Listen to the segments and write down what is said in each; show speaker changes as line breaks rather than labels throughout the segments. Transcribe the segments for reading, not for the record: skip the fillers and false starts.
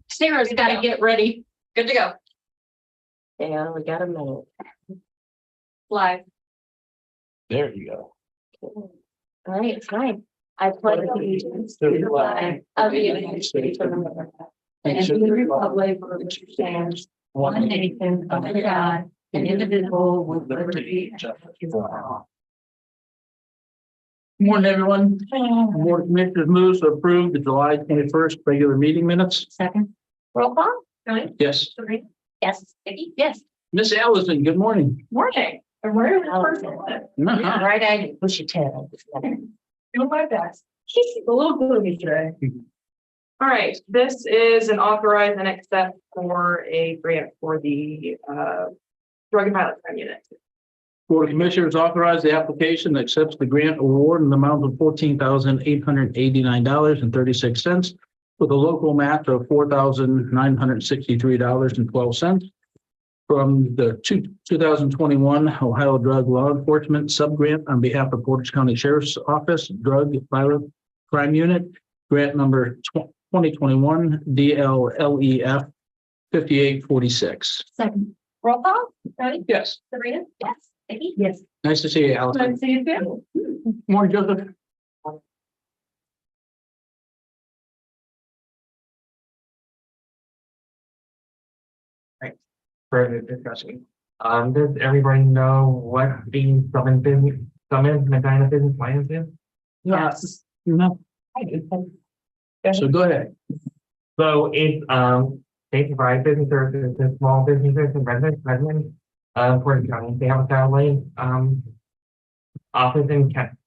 Sarah's got to get ready.
Good to go.
Yeah, we got a minute.
Live.
There you go.
All right, it's fine. I pledge allegiance to the flag of the United States of America and to the republic for which it stands, one nation under God, and indivisible with liberty and justice for all.
Morning, everyone. Board of Commissioners moves to approve the July 21st regular meeting minutes.
Second. Roll call. Tony?
Yes.
Sabrina? Yes. Vicky? Yes.
Miss Allison, good morning.
Morning. Where is the first one? Yeah, right. I push your tail.
Doing my best. She's a little gloomy today. All right, this is an authorize and accept for a grant for the drug and pilot crime unit.
Board of Commissioners authorized the application that accepts the grant award in the amount of $14,889.36 with a local match of $4,963.12 from the 2021 Ohio Drug Law Enforcement Subgrant on behalf of Portage County Sheriff's Office Drug Pilot Crime Unit, grant number 2021 DLLEF 5846.
Second.
Roll call. Tony?
Yes.
Sabrina?
Yes. Vicky? Yes.
Nice to see you,
Nice
Allison.
to see you too.
Morning, Joseph.
Further discussion. Does everybody know what the Summit Medina Business Alliance is?
Yes.
No. So go ahead.
So it's, they provide business services to small businesses and residents, for the county. They have a satellite, office in Kent.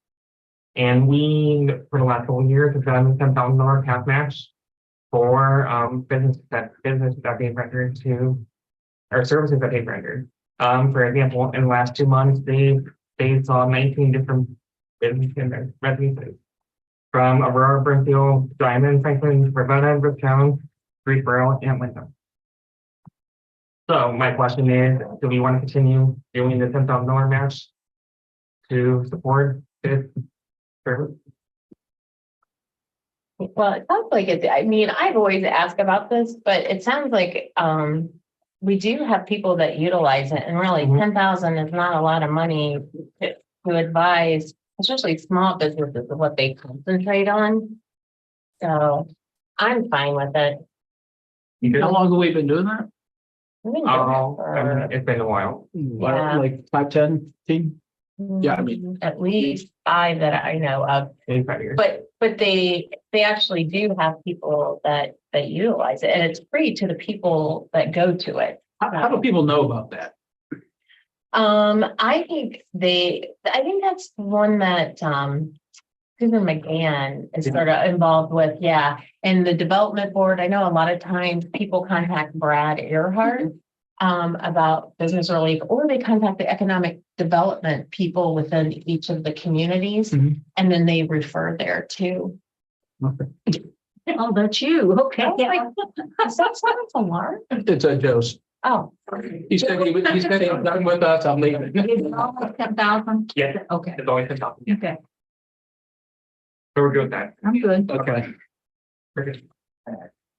And we, for the last couple of years, have done a $10,000 half match for, businesses that being rendered to, or services that they've rendered. For example, in the last 2 months, they saw 19 different businesses and residences from Aurora, Brimfield, Diamond, Franklin, Ravenna, Brooktown, Greensboro, and Lincoln. So my question is, do we want to continue doing the $10,000 match to support this service?
Well, it sounds like it. I mean, I've always asked about this, but it sounds like we do have people that utilize it, and really 10,000 is not a lot of money to advise, especially small businesses, of what they concentrate on. So I'm fine with it.
How long have we been doing that?
We can do it for,
It's been a while.
Yeah.
Like 5, 10, 15? Yeah, I mean-
at least 5 that I know of.
In 5 years.
But they actually do have people that utilize it, and it's free to the people that go to it.
How do people know about that?
I think that's one that Susan McGann is sort of involved with, yeah. And the development board, I know a lot of times people contact Brad Earhart about business relief, or they contact the economic development people within each of the communities, and then they refer there too.
Okay.
Oh, that's you. Okay. Yeah. Is that someone's alarm?
It's a Joe's.
Oh.
He said he was done with us. I'm leaving.
10,000?
Yes,
Okay.
it's always been talking.
Okay.
So we're good with that.
I'm good.
Okay.
We're good.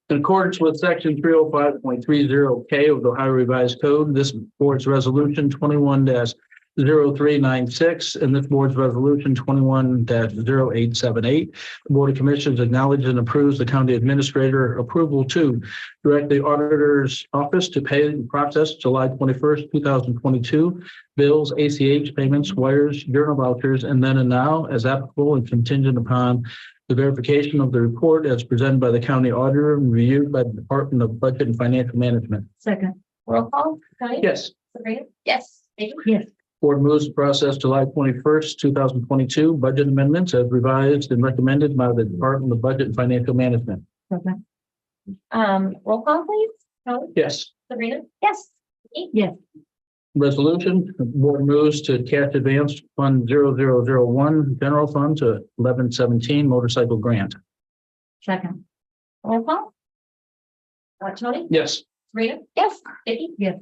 In accordance with section 305.30K of the Ohio Revised Code, this board's resolution 21-0396 and this board's resolution 21-0878. The Board of Commissioners acknowledges and approves the county administrator approval to direct the auditor's office to pay and process July 21st, 2022 bills, ACH payments, wires, journal vouchers, and then and now as applicable and contingent upon the verification of the report as presented by the county auditor and reviewed by the Department of Budget and Financial Management.
Second. Roll call. Tony?
Yes.
Sabrina? Yes. Yes.
Board moves to process July 21st, 2022 budget amendments as revised and recommended by the Department of Budget and Financial Management.
Okay. Roll call, please. Tony?
Yes.
Sabrina? Yes. Yes.
Resolution, the board moves to cash advance fund 0001 general fund to 1117 motorcycle grant.
Second. Roll call. Tony?
Yes.
Sabrina? Yes. Vicky? Yes.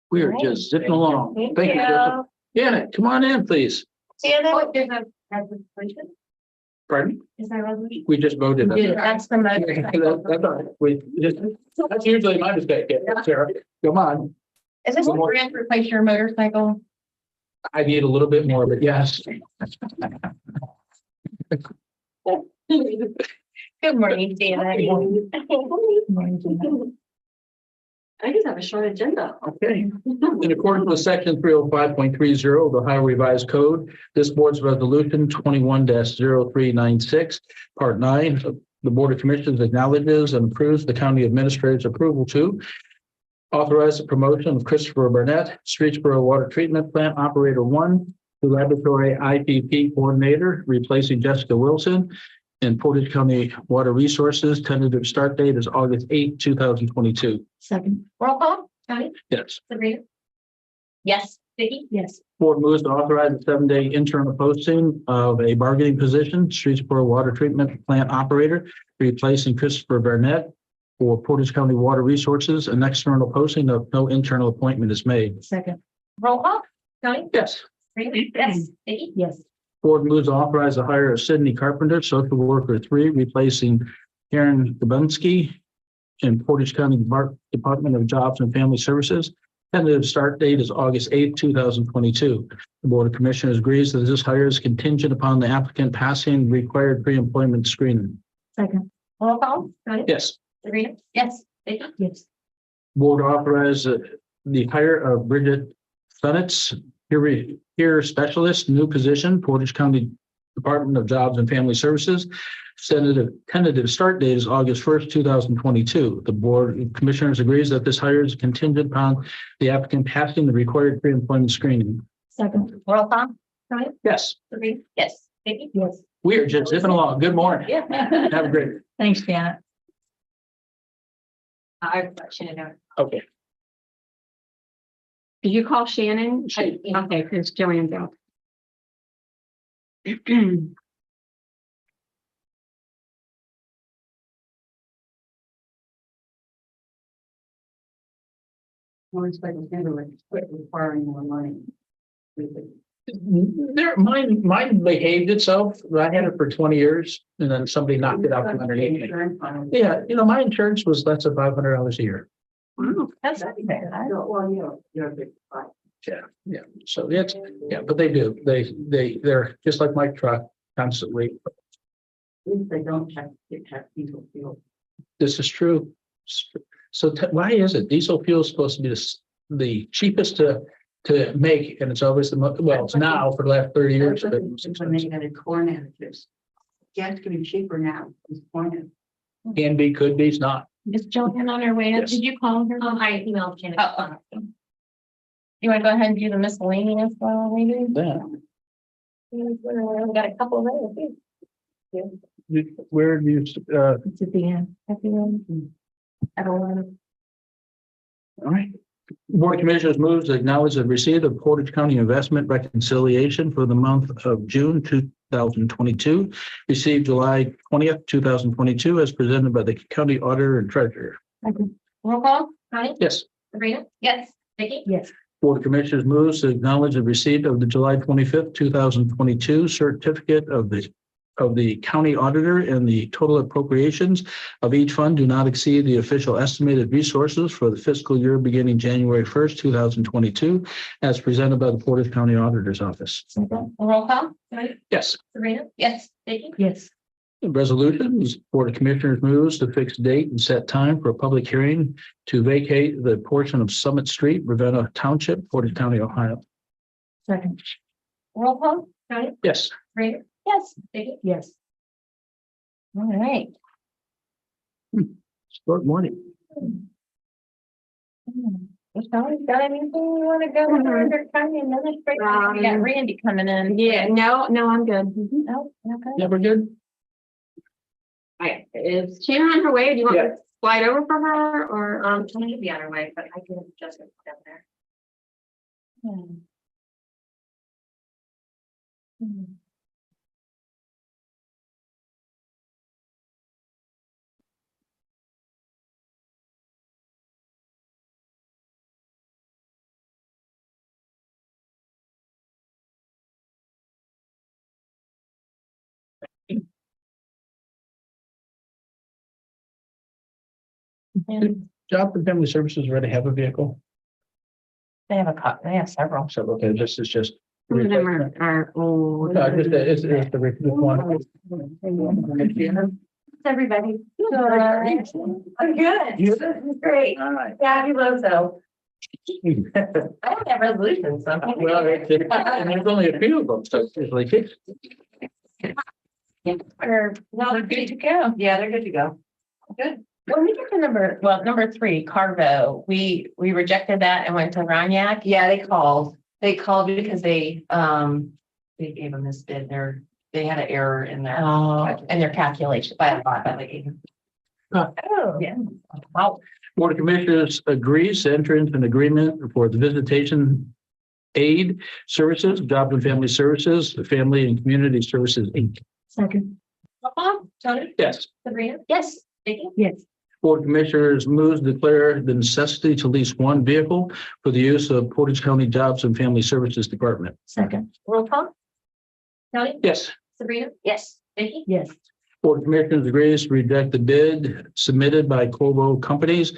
We are just zipping along. Thank you. Joseph. Janet, come on in, please.
Janet? There's a presentation.
Pardon?
Is that a resolution?
We just voted.
That's the motion.
That's all right. That's usually my mistake, yeah, Sarah. Come on.
Is this a grant to replace your motorcycle?
I need a little bit more, but yes.
Good morning, Dana.
I just have a short agenda.
Okay. In accordance with section 305.30 of the Ohio Revised Code, this board's resolution 21-0396, part 9, the Board of Commissioners acknowledges and approves the county administrator's approval to authorize the promotion of Christopher Burnett, Streetsboro Water Treatment Plant Operator 1 to Laboratory IPP Coordinator, replacing Jessica Wilson. In Portage County Water Resources, tentative start date is August 8, 2022.
Second. Roll call. Tony?
Yes.
Sabrina? Yes. Vicky? Yes.
Board moves to authorize a 7-day internal posting of a bargaining position, Streetsboro Water Treatment Plant Operator, replacing Christopher Burnett for Portage County Water Resources. An external posting of no internal appointment is made.
Second. Roll call. Tony?
Yes.
Sabrina? Yes. Vicky? Yes.
Board moves to authorize the hire of Sydney Carpenter, social worker 3, replacing Karen Gabunsky in Portage County Department of Jobs and Family Services. Tentative start date is August 8, 2022. The Board of Commissioners agrees that this hire is contingent upon the applicant passing required pre-employment screening.
Second. Roll call. Tony?
Yes.
Sabrina? Yes. Vicky? Yes.
Board authorize the hire of Bridget Sunitz, Peer Specialist, new position, Portage County Department of Jobs and Family Services. Tentative start date is August 1st, 2022. The Board of Commissioners agrees that this hire is contingent upon the applicant passing the required pre-employment screening.
Second. Roll call. Tony?
Yes,
Sabrina? Yes. Vicky? Yes.
we are just zipping along. Good morning.
Yeah.
Have a great.
Thanks, Janet. I've let Shannon know.
Okay.
Did you call Shannon?
She-
Okay, because Joanne's out.
Requiring more money.
Mine behaved itself. I had it for 20 years and then somebody knocked it out from underneath me. Yeah, my insurance was less than $500 a year.
Wow.
That's not bad.
Yeah. So it's, but they do. They're just like my truck constantly.
They don't check diesel fuel.
This is true. So why is it diesel fuel is supposed to be the cheapest to make, and it's always it's now for the last 30 years.
When they had corn outages. Gas can be cheaper now. It's corn.
Can be, could be, it's not.
Is Joanne on her way up?
Yes.
Did you call her? I emailed Janet. You want to go ahead and do the miscellaneous while we do?
Yeah.
We got a couple of those.
Where do you,
It's at the end. At the end. At 11.
all right. Board of Commissioners moves to acknowledge the receipt of Portage County investment reconciliation for the month of June 2022, received July 20th, 2022, as presented by the county auditor and treasurer.
Roll call. Connie?
Yes.
Sabrina? Yes. Vicky? Yes.
Board of Commissioners moves to acknowledge the receipt of the July 25th, 2022 certificate of the county auditor, and the total appropriations of each fund do not exceed the official estimated resources for the fiscal year beginning January 1st, 2022, as presented by the Portage County Auditor's Office.
Roll call. Connie?
Yes.
Sabrina? Yes. Vicky? Yes.
Resolutions, Board of Commissioners moves to fix date and set time for a public hearing to vacate the portion of Summit Street, Ravenna Township, Portage County, Ohio.
Second. Roll call. Connie?
Yes.
Sabrina? Yes. Vicky? Yes. All right.
Short morning.
Michelle, you got anything you want to go under county administrator? We got Randy coming in.
Yeah, no, I'm good.
No, okay.
Yeah, we're good.
Right. Is Shannon on her way? Do you want
Yeah.
to slide over for her or?
Tony to be on her way, but I can just put down there.
Job and Family Services already have a vehicle?
They have a couple, they have several.
So, okay, this is just.
Some of them are old.
No, just, it's the one.
Everybody. I'm good.
You?
Great.
All right.
Fabuloso. I don't have resolutions, so.
Well, and there's only a few of them, so it's usually fixed.
They're good to go.
Yeah, they're good to go. Good.
When we get to number 3, Carvo, we rejected that and went to Roniak.
Yeah, they called because they gave them this bid. They had an error in their.
Oh, and their calculation.
By a lot, but they gave them.
Oh, yeah. Wow.
Board of Commissioners agrees to enter into an agreement for the visitation aid services, Job and Family Services, the Family and Community Services, Inc.
Second. Tony?
Yes.
Sabrina? Yes. Vicky?
Yes.
Board of Commissioners moves to declare the necessity to lease one vehicle for the use of Portage County Jobs and Family Services Department.
Second. Roll call? Tony?
Yes.
Sabrina? Yes. Vicky?
Yes.
Board of Commissioners agrees to reject the bid submitted by Corvo Companies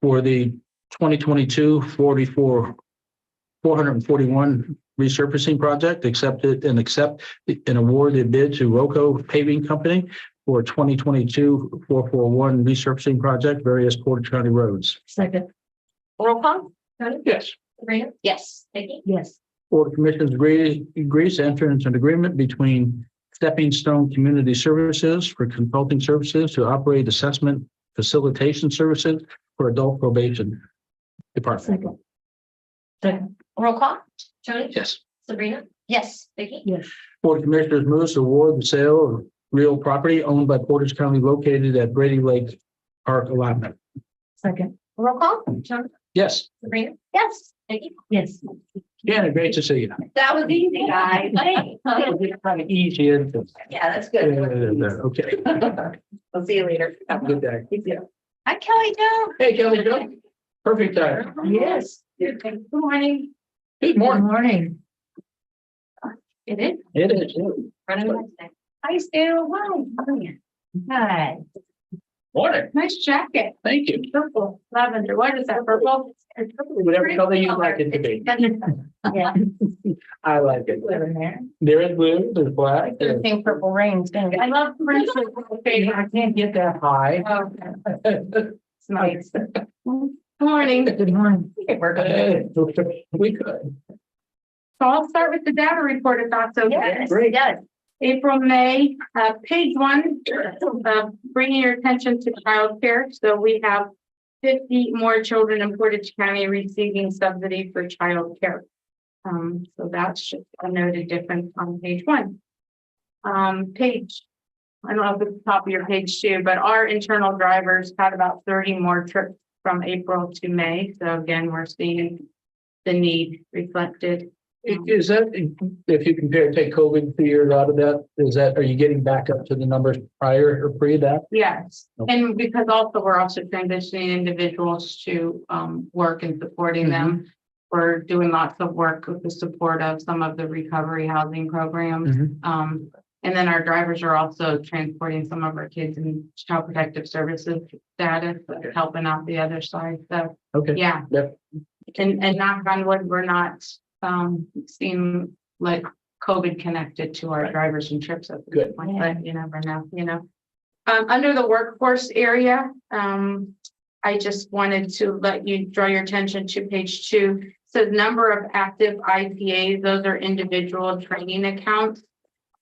for the 2022 441 resurfacing project, accept and award the bid to Rocco Paving Company for 2022 441 resurfacing project, various Portage County roads.
Second. Roll call? Tony?
Yes.
Sabrina? Yes. Vicky?
Yes.
Board of Commissioners agrees to enter into an agreement between Stepping Stone Community Services for consulting services to operate assessment facilitation services for adult probation department.
Second. Roll call? Tony?
Yes.
Sabrina? Yes. Vicky?
Yes.
Board of Commissioners moves to award the sale of real property owned by Portage County located at Brady Lake Park allotment.
Second. Roll call? Tony?
Yes.
Sabrina? Yes. Vicky?
Yes.
Yeah, great to see you.
That was easy, guys. Hey.
Kind of easy.
Yeah, that's good.
Okay.
I'll see you later.
Have a good day.
Hi, Kelly Jo.
Hey, Kelly Jo. Perfect time.
Yes.
Good
Good morning.
Good morning.
morning.
It is.
It is.
Hi, Stu. Hi.
Morning.
Nice jacket.
Thank you.
Purple, lavender. What is that? Purple?
Whatever color you like it to be.
Yeah.
I like it.
Living there.
There is blue, there's black.
I think purple rain's gonna. I love Prince.
I can't get that high.
It's nice. Good morning.
Good morning.
We're good.
We could.
So I'll start with the data report if that's okay.
Yes,
Great.
yes.
April, May, page 1, bringing your attention to childcare. So we have 50 more children in Portage County receiving subsidy for childcare. So that's just a noted difference on page 1. Page, I don't know if it's the top of your page 2, but our internal drivers had about 30 more trips from April to May. So again, we're seeing the need reflected.
Is that, if you compare, take COVID 2 years out of that, are you getting back up to the numbers prior or pre that?
Yes,
Okay.
and because also we're also transitioning individuals to work and supporting them. We're doing lots of work with the support of some of the recovery housing programs. And then our drivers are also transporting some of our kids in child protective services status, helping out the other side. So,
Okay.
yeah.
Yep.
And knock on wood, we're not seem like COVID connected to our drivers and trips at this
Good.
point, but you never know, under the workforce area, I just wanted to let you draw your attention to page 2. So number of active IPAs, those are individual training accounts.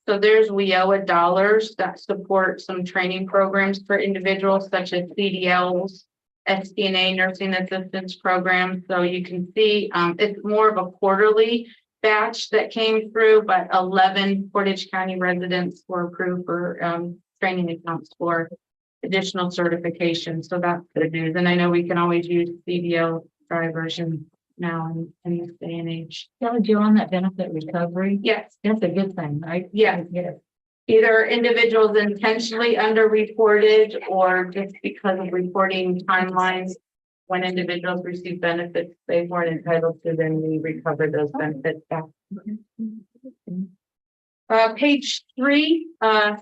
So there's WIOA dollars that support some training programs for individuals such as CDLs, SDNA nursing assistance programs. So you can see it's more of a quarterly batch that came through, but 11 Portage County residents were approved for training accounts for additional certification. So that's good news. And I know we can always use CDL drivers now in this day and age.
Telling you on that benefit recovery,
Yes,
that's a good thing, right?
yes.
Yes.
Either individuals intentionally underreported or just because of reporting timelines. When individuals receive benefits they weren't entitled to, then we recover those benefits back. Page 3,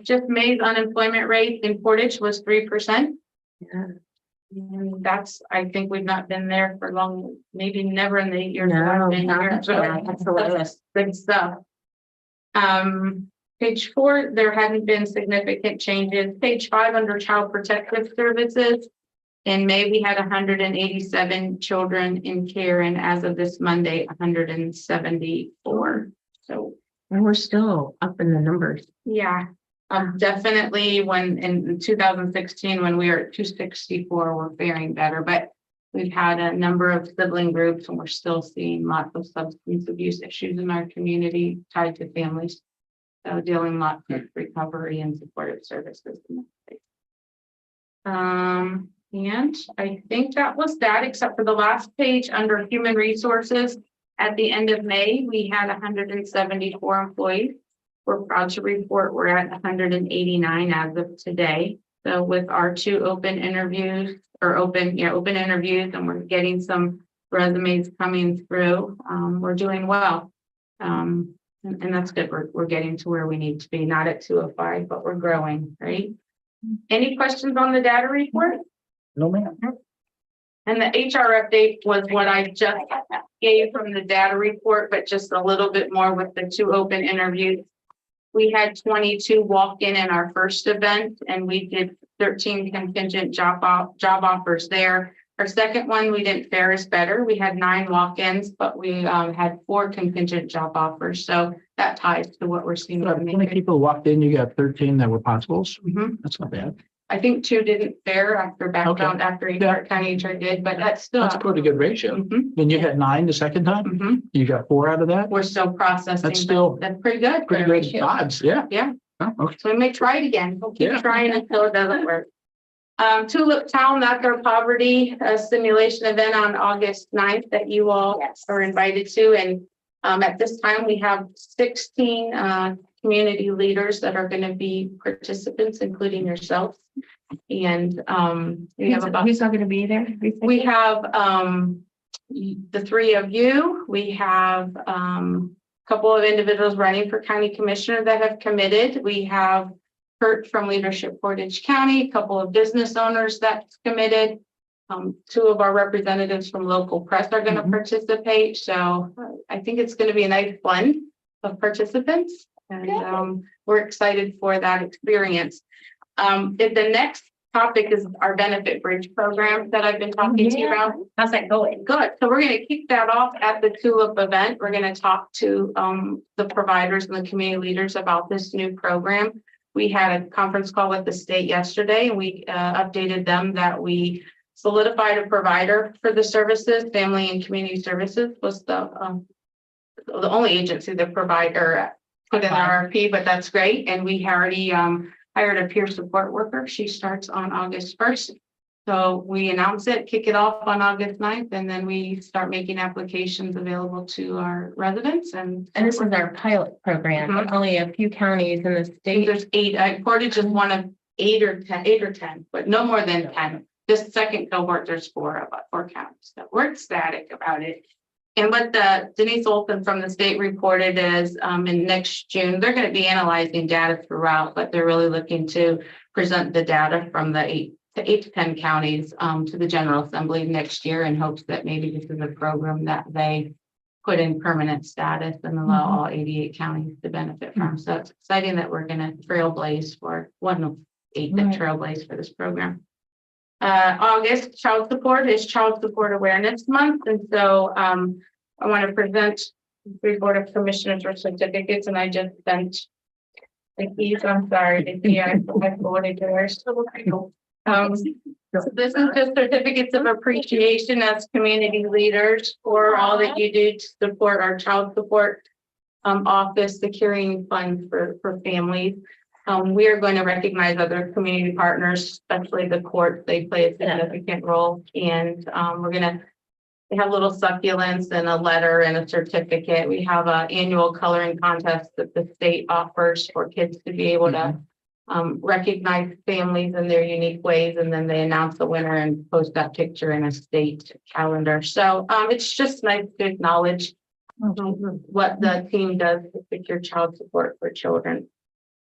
just May's unemployment rate in Portage was 3%.
And that's, I think we've not been there for long, maybe never in the 8 years. that
No,
I've been here.
not
So
bad. That's hilarious.
Good stuff. Page 4, there hadn't been significant changes. Page 5, under Child Protective Services. In May, we had 187 children in care, and as of this Monday, 174. So,
And we're still up in the numbers.
yeah, definitely when in 2016, when we were at 264, we're faring better, but we've had a number of sibling groups and we're still seeing lots of substance abuse issues in our community tied to families. So dealing lots with recovery and supportive services. In that space. And I think that was that, except for the last page under human resources. At the end of May, we had 174 employees. We're proud to report we're at 189 as of today. So with our 2 open interviews open interviews, and we're getting some resumes coming through, we're doing well. And that's good. We're getting to where we need to be, not at 205, but we're growing, right? Any questions on the data report?
No, ma'am.
And the HR update was what I just gave from the data report, but just a little bit more with the 2 open interviews. We had 22 walk in our first event, and we did 13 contingent job offers there. Our second one, we didn't fare as better. We had 9 walk-ins, but we had 4 contingent job offers. So that ties to what we're seeing.
How many people walked in? You got 13 that were possibles.
Mhm.
That's not bad.
I think 2 didn't fare after background, after
Yeah.
county HR did, but that's still.
That's a pretty good ratio.
Mhm,
And you had 9 the second time?
mhm.
You got 4 out of that?
We're still processing.
That's still
That's pretty good.
Pretty
for a
good
ratio.
odds, yeah.
Yeah.
Oh, okay.
So we may try it again. We'll keep
Yeah.
trying until it doesn't work. Tulip Town, that's our poverty simulation event on August 9th that you all are invited to. And at this time, we have 16 community leaders that are going to be participants, including yourself. And we have about
Who's not going to be there?
we have the 3 of you. We have a couple of individuals running for county commissioner that have committed. We have Kurt from Leadership Portage County, a couple of business owners that's committed. 2 of our representatives from local press are going to participate. So I think it's going to be a nice blend of participants. And we're excited for that experience. If the next topic is our benefit bridge program that I've been talking to you about.
How's that going?
Good. So we're going to kick that off at the Tulip event. We're going to talk to the providers and the community leaders about this new program. We had a conference call with the state yesterday, and we updated them that we solidified a provider for the services. Family and Community Services was the only agency that provider put in an RFP, but that's great. And we already hired a peer support worker. She starts on August 1st. So we announce it, kick it off on August 9th, and then we start making applications available to our residents. And
And this is our pilot program, but only a few counties in the
I think
state.
there's 8. Portage is one of 8 or 10, but no more than 10. This second cohort, there's 4 counties. So we're ecstatic about it. And what Denise Olson from the state reported is in next June, they're going to be analyzing data throughout, but they're really looking to present the data from the 8 to 10 counties to the General Assembly next year, in hopes that maybe this is a program that they put in permanent status and allow all 88 counties to benefit from. So it's exciting that we're going to trailblaze for one of 8 that trailblaze for this program. August, child support is Child Support Awareness Month. And so I want to present the Board of Commissioners for certificates, and I just sent the keys. I'm sorry, I forwarded yours. So this is just certificates of appreciation as community leaders for all that you do to support our child support office, securing funds for families. We are going to recognize other community partners, especially the courts. They play a significant role. And we're going to have little succulents and a letter and a certificate. We have an annual coloring contest that the state offers for kids to be able to recognize families in their unique ways. And then they announce the winner and post that picture in a state calendar. So it's just nice to acknowledge what the team does to secure child support for children.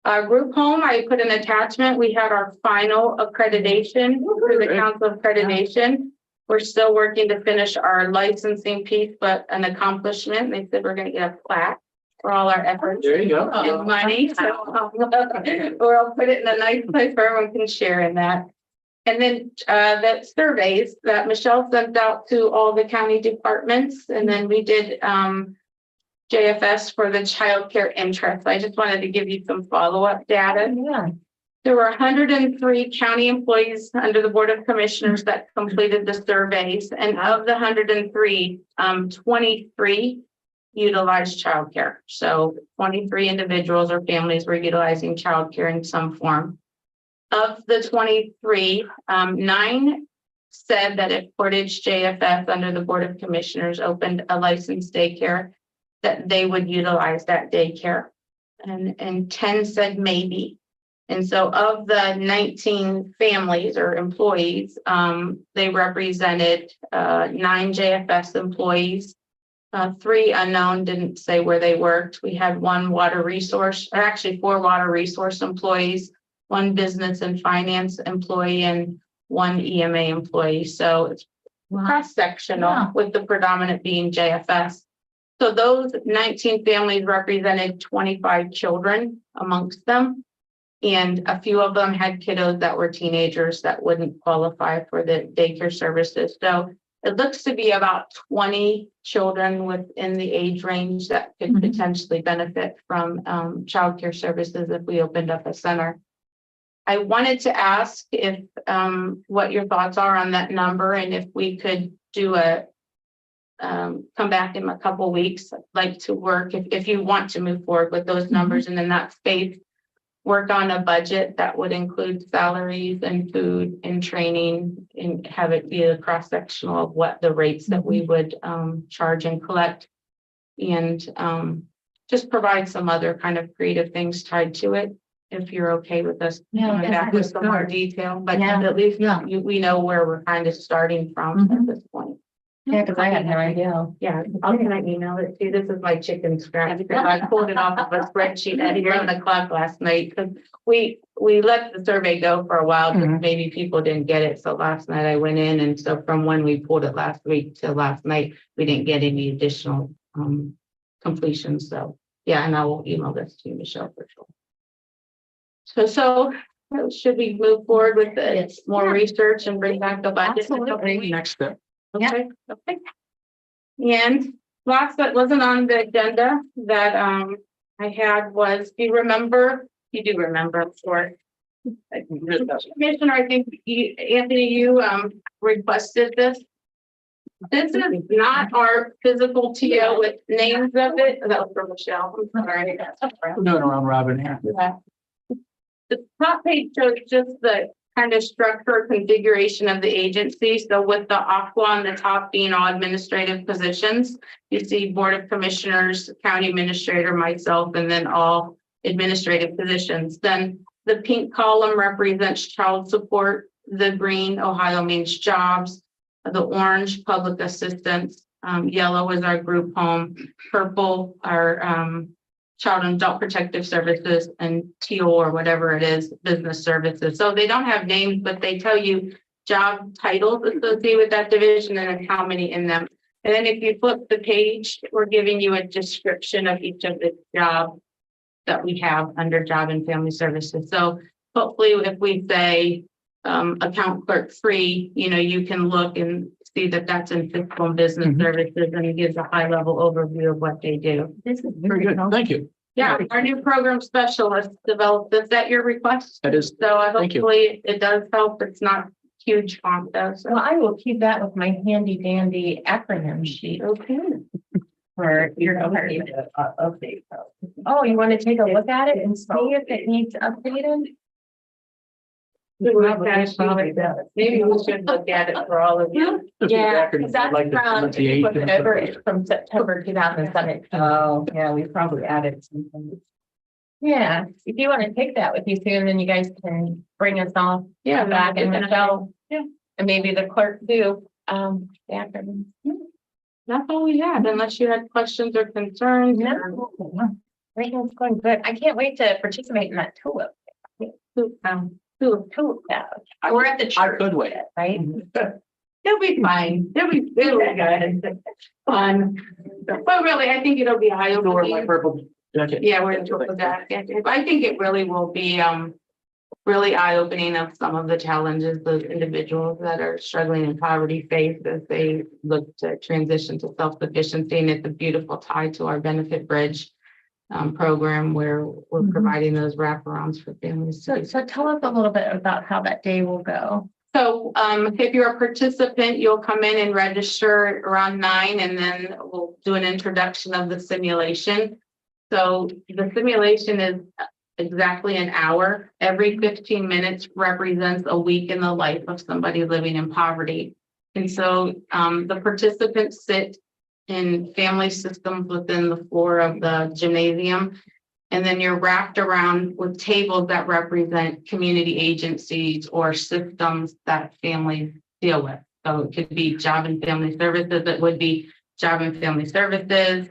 Our group home, I put an attachment. We had our final accreditation through the Council of Accreditation. We're still working to finish our licensing piece, but an accomplishment. They said we're gonna get a plaque for all our efforts.
There you go.
And money, so we'll put it in a nice place where everyone can share in that. And then that surveys that Michelle sent out to all the county departments, and then we did JFS for the childcare interest. I just wanted to give you some follow-up data.
Yeah.
There were 103 county employees under the Board of Commissioners that completed the surveys, and of the 103, 23 utilized childcare. So 23 individuals or families were utilizing childcare in some form. Of the 23, 9 said that if Portage JFF under the Board of Commissioners opened a licensed daycare, that they would utilize that daycare. And 10 said maybe. And so of the 19 families or employees, they represented 9 JFS employees. 3 unknown, didn't say where they worked. We had 1 water resource, or actually 4 water resource employees, 1 business and finance employee, and 1 EMA employee. So it's cross-sectional, with the predominant being JFS. So those 19 families represented 25 children amongst them. And a few of them had kiddos that were teenagers that wouldn't qualify for the daycare services. So it looks to be about 20 children within the age range that could potentially benefit from childcare services if we opened up a center. I wanted to ask if what your thoughts are on that number, and if we could do a come back in a couple weeks. I'd like to work if you want to move forward with those numbers, and in that space, work on a budget that would include salaries and food and training, and have it be a cross-sectional of what the rates that we would charge and collect, and just provide some other kind of creative things tied to it. If you're okay with us coming back with some more detail, but at least we know where we're kind of starting from at this point.
Yeah, because I had no idea.
Yeah, I'll can I email it to you? This is my chicken scratch. I pulled it off of a spreadsheet at here on the clock last night, because we let the survey go for a while, because maybe people didn't get it. So last night I went in, and so from when we pulled it last week to last night, we didn't get any additional completions. So yeah, and I will email this to you, Michelle, for sure. So should we move forward with the more research and bring back the budget?
Absolutely.
Next step.
Okay, okay. And last that wasn't on the agenda that I had was, do you remember? You do remember, of course. Commissioner, I think you, Anthony, you requested this. This is not our physical TO with names of it. That was from Michelle. I'm sorry.
We're doing around Robin here.
Yeah. The top page shows just the kind of structure configuration of the agency. So with the aqua on the top being all administrative positions, you see Board of Commissioners, County Administrator, myself, and then all administrative positions. Then the pink column represents child support. The green, Ohio means jobs. The orange, public assistance. Yellow is our group home. Purple, our child and adult protective services, and teal or whatever it is, business services. So they don't have names, but they tell you job titles associated with that division and how many in them. And then if you flip the page, we're giving you a description of each of the jobs that we have under job and family services. So hopefully if we say account clerk 3, you know, you can look and see that that's in fiscal and business services, and it gives a high level overview of what they do.
This is
Very good. Thank you.
Yeah, our new program specialist developed. Is that your request?
That is.
So
Thank you.
hopefully it does help. It's not huge font though. So.
Well, I will keep that with my handy dandy acronym sheet.
Okay.
For your update. Oh, you want to take a look at it and see if it needs updated?
Probably does. Maybe we should look at it for all of you.
Yeah, because that's
Like the
from,
pronunciation.
flip it over, it's from September 2007.
Oh, yeah, we probably added something.
Yeah, if you want to take that with you soon, then you guys can bring us all
Yeah,
back and Michelle.
Yeah.
And maybe the clerk too. The acronym.
That's all we had, unless you had questions or concerns.
No. Everything's going good. I can't wait to participate in that tulip. Tulip, yeah. We're at the church.
could wait.
Right?
It'll be fine. It'll be good. Fun. But really, I think it'll be eye
Or my
opening.
purple jacket.
Yeah, we're in triple jacket. I think it really will be, really eye opening of some of the challenges those individuals that are struggling in poverty face as they look to transition to self-sufficiency. And it's a beautiful tie to our Benefit Bridge program where we're
Mhm.
providing those wraparounds for families.
So tell us a little bit about how that day will go.
So if you're a participant, you'll come in and register around 9, and then we'll do an introduction of the simulation. So the simulation is exactly an hour. Every 15 minutes represents a week in the life of somebody living in poverty. And so the participants sit in family systems within the floor of the gymnasium. And then you're wrapped around with tables that represent community agencies or systems that families deal with. So it could be Job and Family Services, it would be Job and Family Services,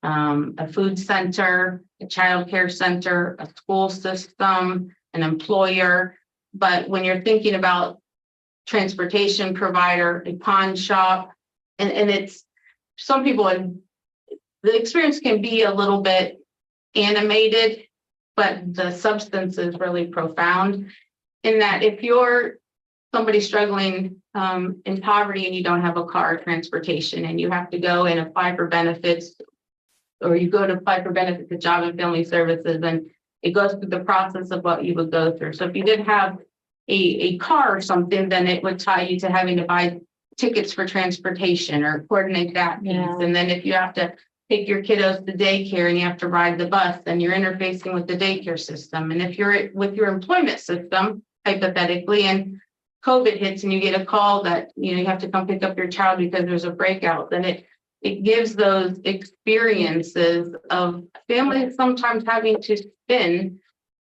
a food center, a child care center, a school system, an employer. But when you're thinking about transportation provider, a pawn shop, and it's some people, the experience can be a little bit animated, but the substance is really profound in that if you're somebody struggling in poverty and you don't have a car or transportation and you have to go and apply for benefits, or you go to apply for benefits at Job and Family Services, and it goes through the process of what you would go through. So if you didn't have a car or something, then it would tie you to having to buy tickets for transportation or coordinate that piece.
Yeah.
And then if you have to take your kiddos to daycare and you have to ride the bus, then you're interfacing with the daycare system. And if you're with your employment system, hypothetically, and COVID hits and you get a call that, you have to come pick up your child because there's a breakout, then it gives those experiences of families sometimes having to spin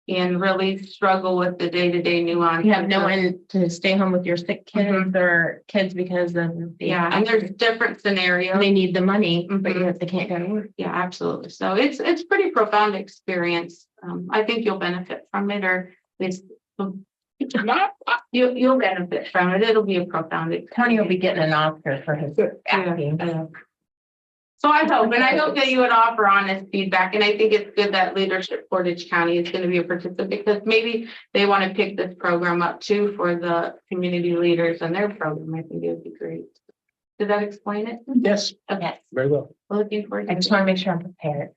and really struggle with the day-to-day nuance.
You have no one to stay home with your sick kids or kids because of
Yeah, and there's different scenarios.
they need the money, but they can't go to work.
Yeah, absolutely. So it's pretty profound experience. I think you'll benefit from it, or it's you'll benefit from it. It'll be a profound experience.
Tony will be getting an Oscar for his acting.
Yeah. So I hope that you would offer honest feedback, and I think it's good that Leadership Portage County is going to be a participant because maybe they want to pick this program up too for the community leaders and their program. I think it would be great. Did that explain it?
Yes,
Okay,
very well.
looking forward to
I
it.
just want to make sure I'm prepared.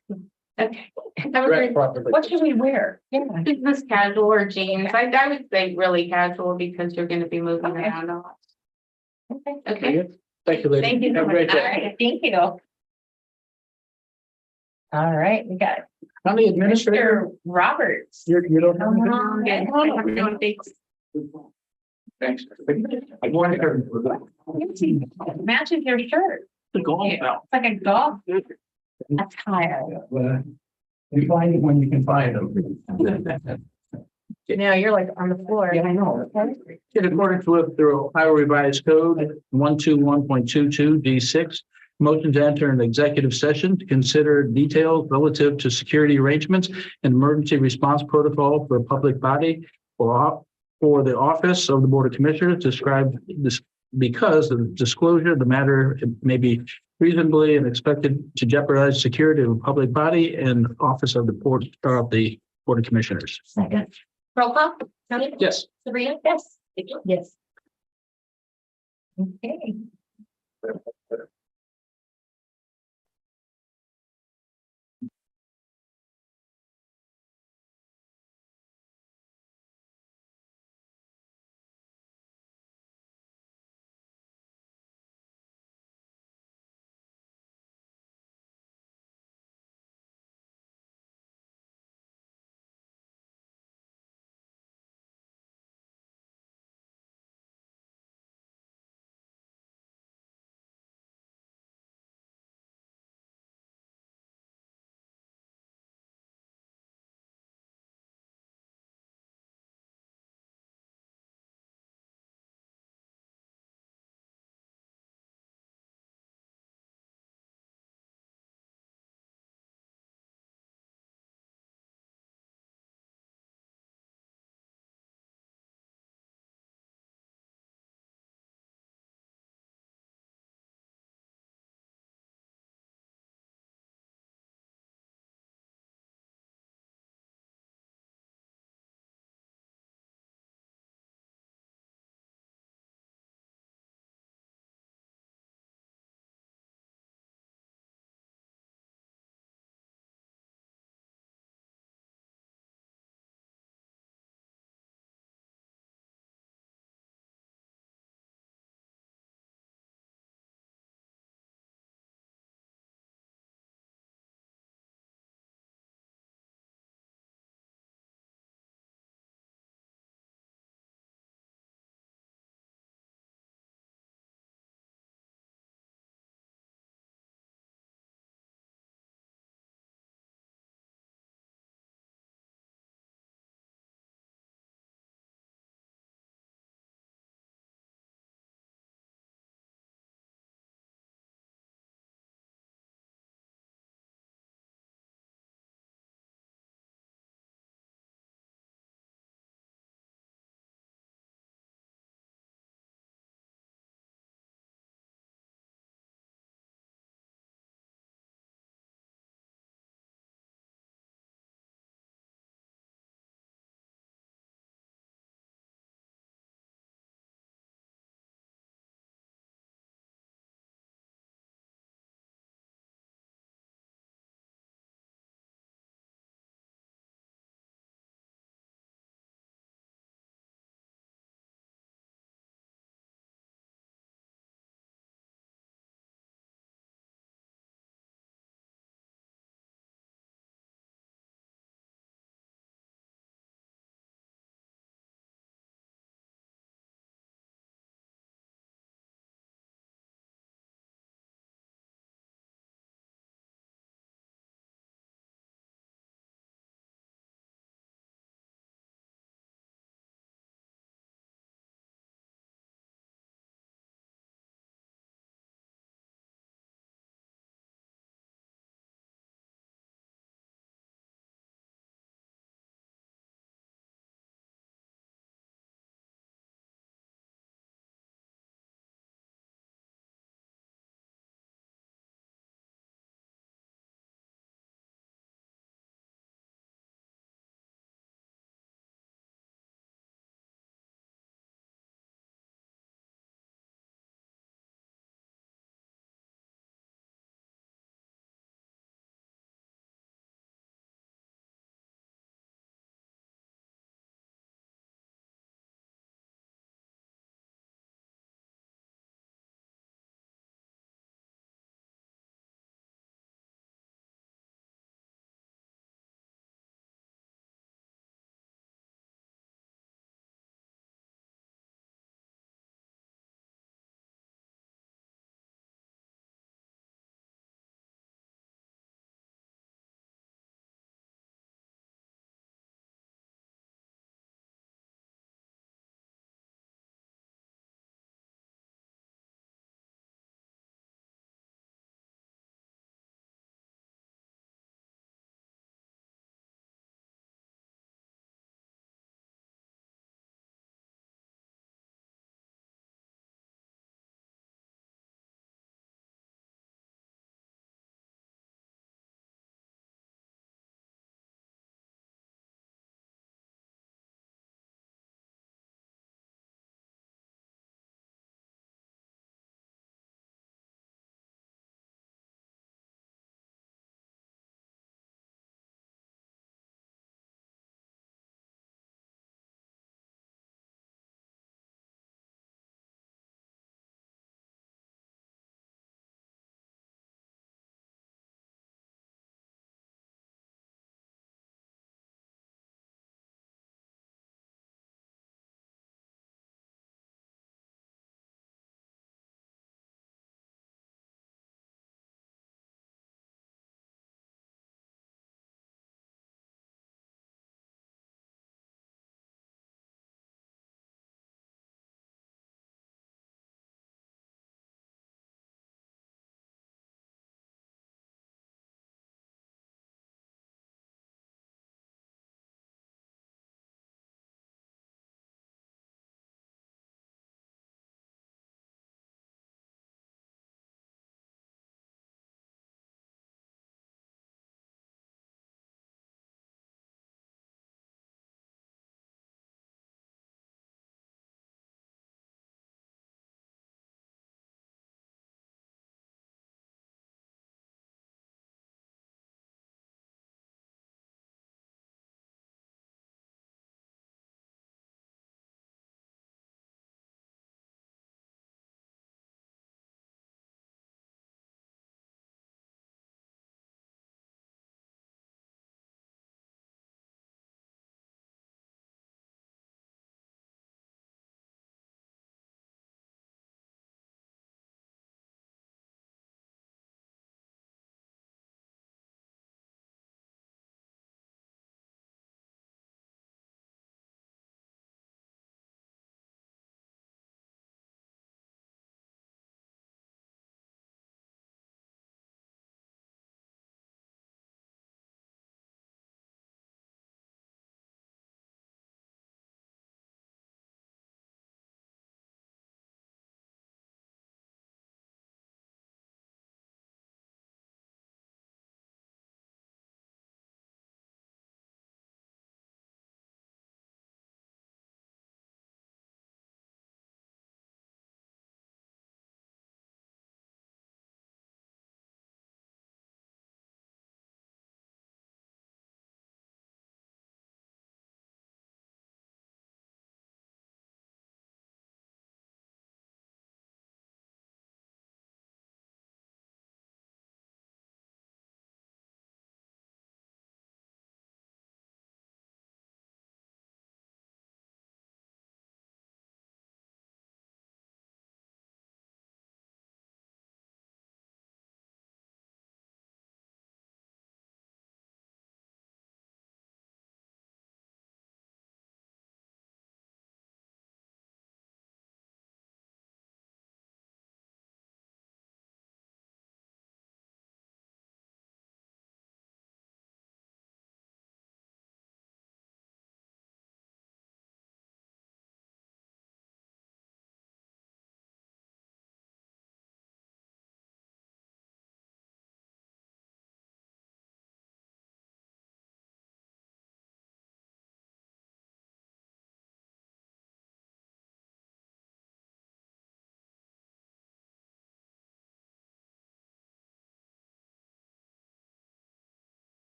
Okay.
Correct properly.
What should we wear? Yeah.
Business casual or jeans. I would say really casual because you're going to be moving
Okay.
around a lot.
Okay.
Very
Okay.
good. Thank you, lady.
Thank you.
Have
So
a great
much. All
day.
right, thank you. All right, we got
County Administrator,
Mr. Roberts.
you don't have
Come
anything?
on.
Thanks. I wanted her.
Matches your shirt.
The golf
It's
ball.
like a golf attire.
You find it when you can find them.
No, you're like on the floor.
Yeah, I know. In accordance with the Ohio Revised Code 121.22 D6, motion to enter an executive session to consider details relative to security arrangements and emergency response protocol for a public body or for the office of the Board of Commissioners described this because the disclosure of the matter may be reasonably and expected to jeopardize security of a public body and office of the Board of Commissioners.
Second. Roll call. Tony?
Yes.
Sabrina? Yes. Yes. Okay.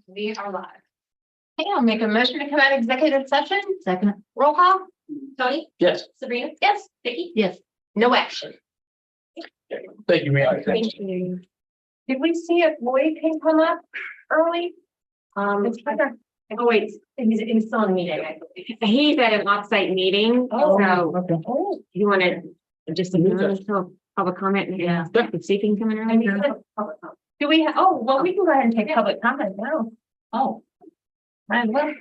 We are live.
Okay, I'll make a motion to come out of executive session. Second. Roll call. Tony?
Yes,
Sabrina? Yes. Vicky?
Yes.
No action.
thank you, Mary.
Thank you. Did we see if Lloyd can come up early? It's better.
Oh, wait, he's still in a meeting. He's at an offsite meeting,
Oh,
so
Okay.
Oh,
you want to just move until public comment and
Yeah.
see if he can come in
I mean,
early.
do we, oh, well, we can go ahead and take public comment now. Oh. Might as well.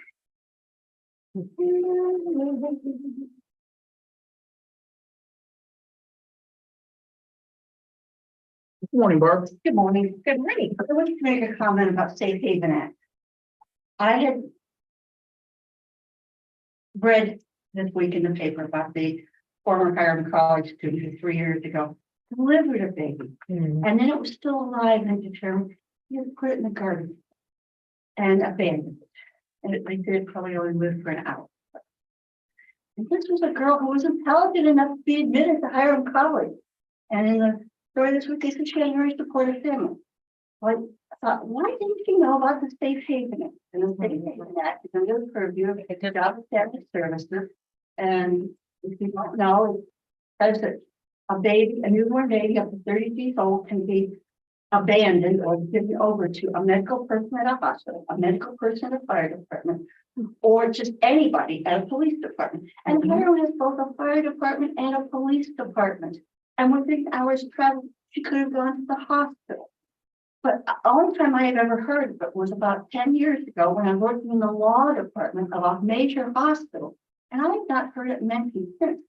Good morning, Barb.
Good morning.
Good morning.
I want to make a comment about Safe Haven Act. I had read this week in the paper about the former Hiram College student who 3 years ago delivered a baby, and then it was still alive and determined you put it in the garden and abandoned it. And they did probably only live for an hour. And this was a girl who was intelligent enough to be admitted to Hiram College. And in the story this week, they said she had a very supportive family. Like, I thought, why didn't she know about the Safe Haven Act? And the Safe Haven Act is under the purview of the Job Established Services. And if you don't know, it says that a baby, a newborn baby up to 30 days old can be abandoned or given over to a medical person at a hospital, a medical person at a fire department, or just anybody at a police department. And Hiram has both a fire department and a police department. And within hours of travel, she could have gone to the hospital. But the only time I have ever heard of it was about 10 years ago when I was working in the law department of a major hospital. And I have not heard it mentioned since.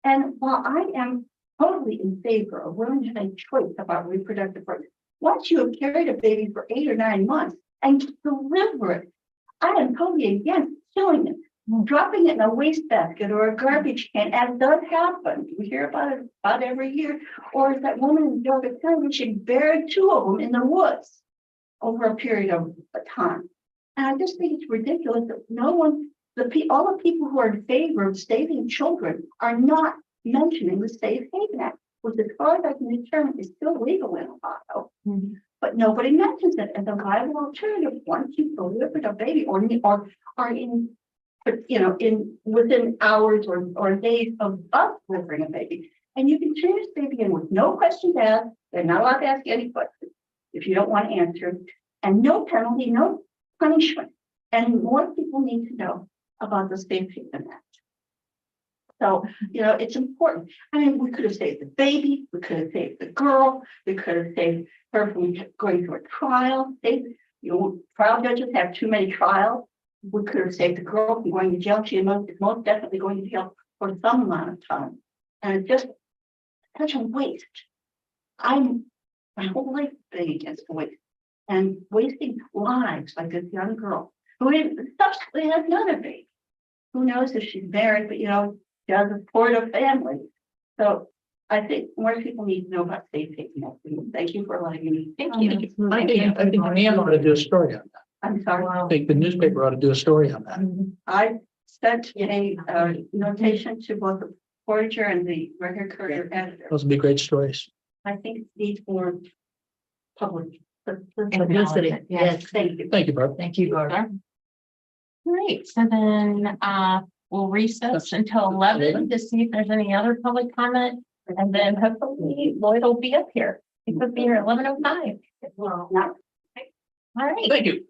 And while I am totally in favor of women having choice about reproductive rights, once you have carried a baby for 8 or 9 months and deliver it, I am totally against killing it, dropping it in a wastebasket or a garbage can, as does happen. We hear about it about every year. Or is that woman in Georgia County, she buried 2 of them in the woods over a period of time. And I just think it's ridiculous that no one, all the people who are in favor of saving children are not mentioning the Safe Haven Act, which as far as I can determine is still legal in Ohio. But nobody mentions it as a viable alternative once you've delivered a baby or are in, in within hours or days of us delivering a baby. And you can turn this baby in with no questions asked. They're not allowed to ask you any questions if you don't want to answer, and no penalty, no punishment. And more people need to know about the Safe Haven Act. So, it's important. I mean, we could have saved the baby, we could have saved the girl, we could have saved her from going through a trial. Trial judges have too many trials. We could have saved the girl from going to jail. She is most definitely going to jail for some amount of time. And it's just such a waste. My whole life been against waste. And wasting lives like this young girl who subsequently has another baby. Who knows if she's married, but she has a supportive family. So I think more people need to know about Safe Haven Act. Thank you for letting me.
Thank you.
I think Leanne ought to do a story on that.
I'm sorry.
I think the newspaper ought to do a story on that.
I sent a notation to both the Forager and the Record Courier editor.
Those would be great stories.
I think it needs more public
Publicity. Yes.
Thank you.
Thank you, Barb.
Thank you, Barb.
Great, so then we'll recess until 11 to see if there's any other public comment. And then hopefully Lloyd will be up here. He could be here at 11:05.
Well,
All right.
Thank you.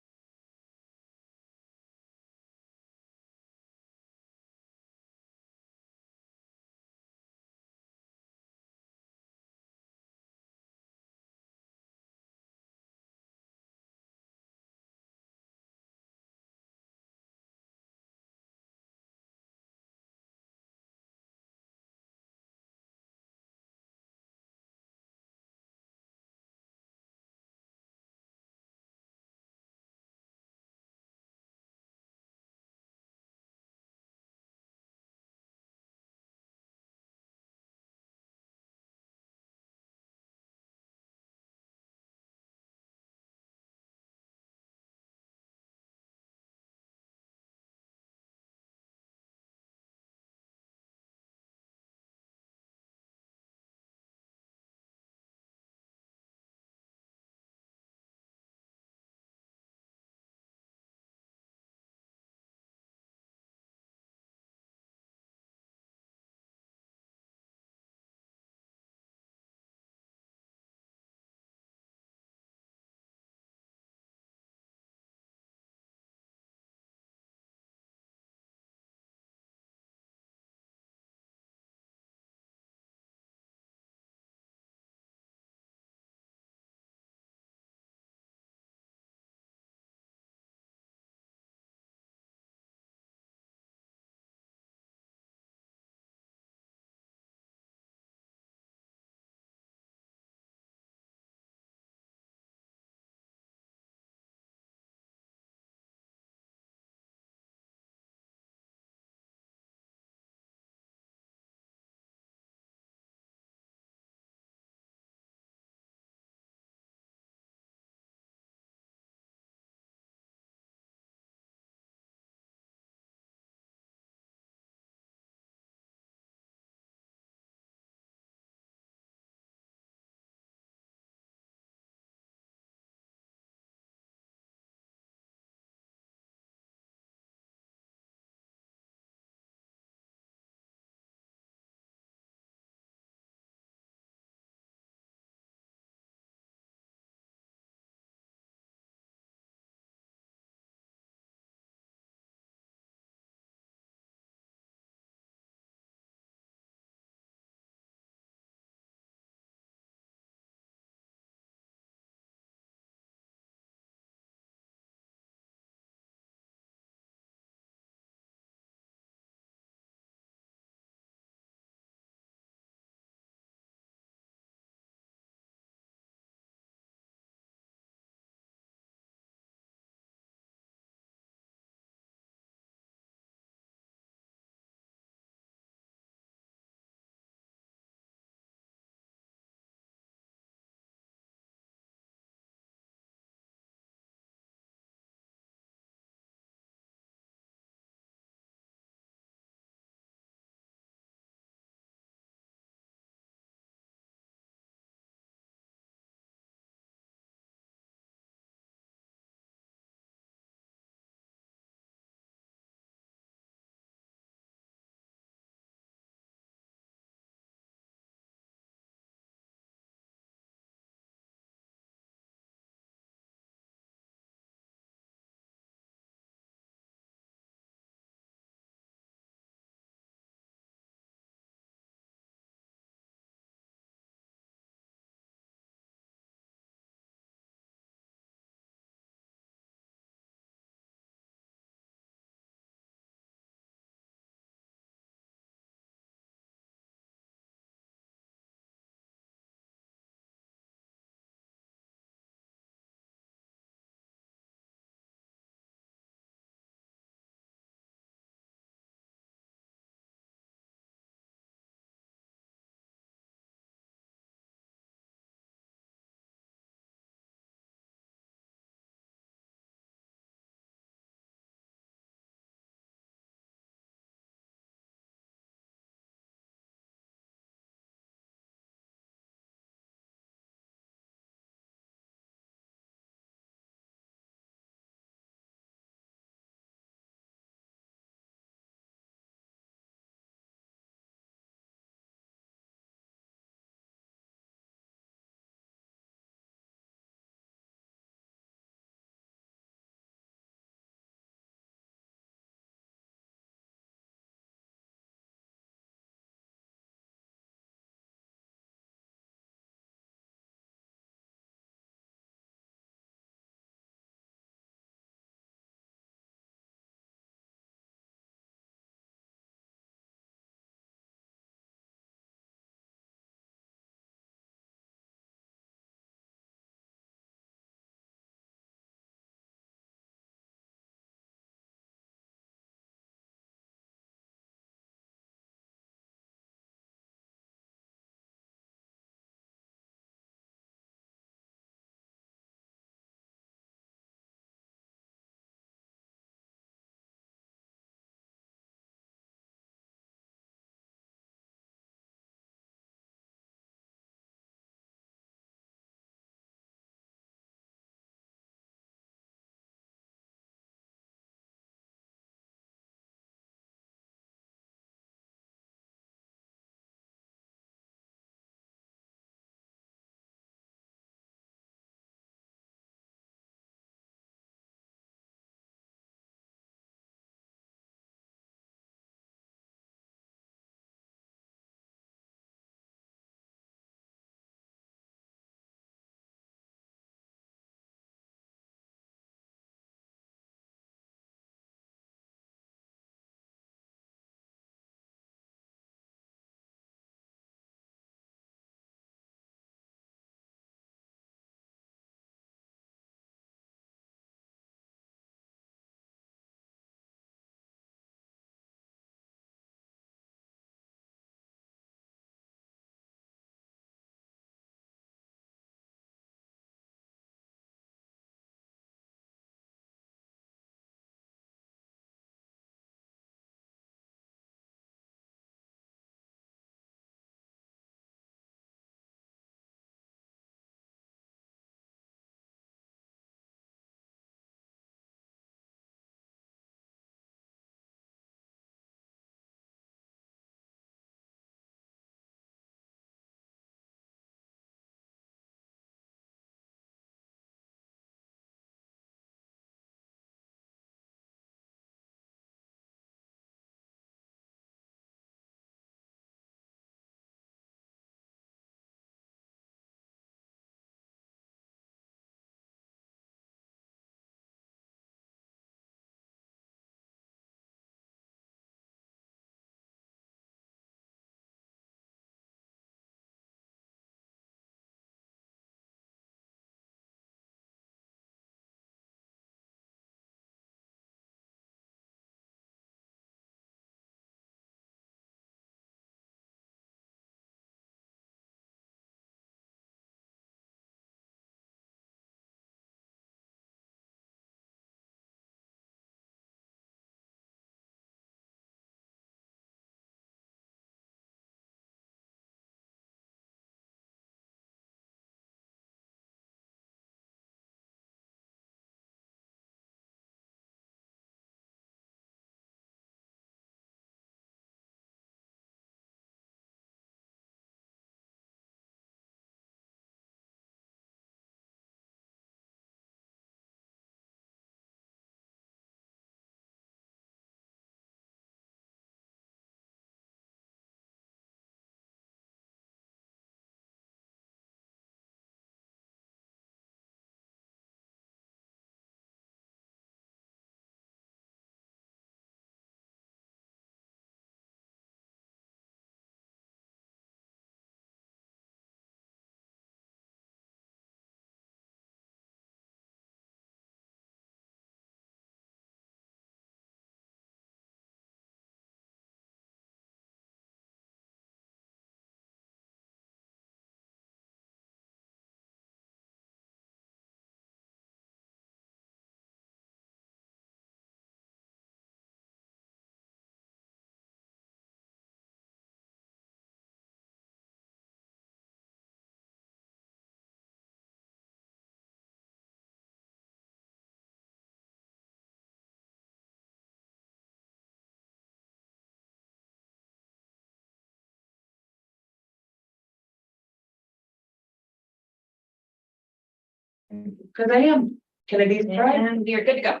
Cause I am, can I be surprised?
And you're good to go.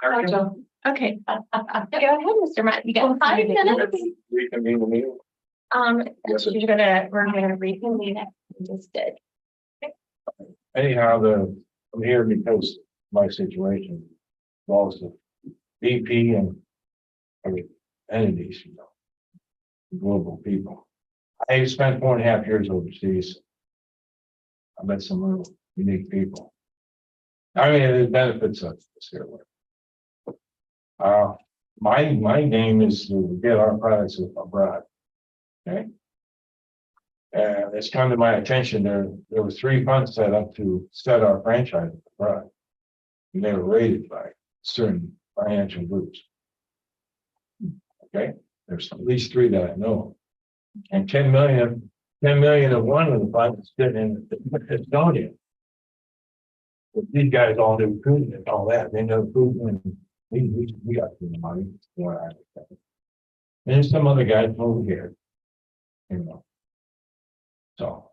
Gotcha.
Okay. Go ahead, Mr. Matt, you got 5 minutes.
Reconvene the meeting. Yes, sir.
We're gonna reconvene it. We just did.
Anyhow, I'm here because my situation involves the VP and entities, global people. I spent 4.5 years overseas. I met some real unique people. I mean, the benefits of this here. My name is to get our products abroad. Okay. And it's come to my attention, there were 3 funds set up to set our franchise abroad. And they were rated by certain financial groups. Okay, there's at least 3 that I know. And 10 million of one of the funds is sitting in Estonia. But these guys all do Putin and all that. They know Putin and we got the money. And there's some other guys over here. So,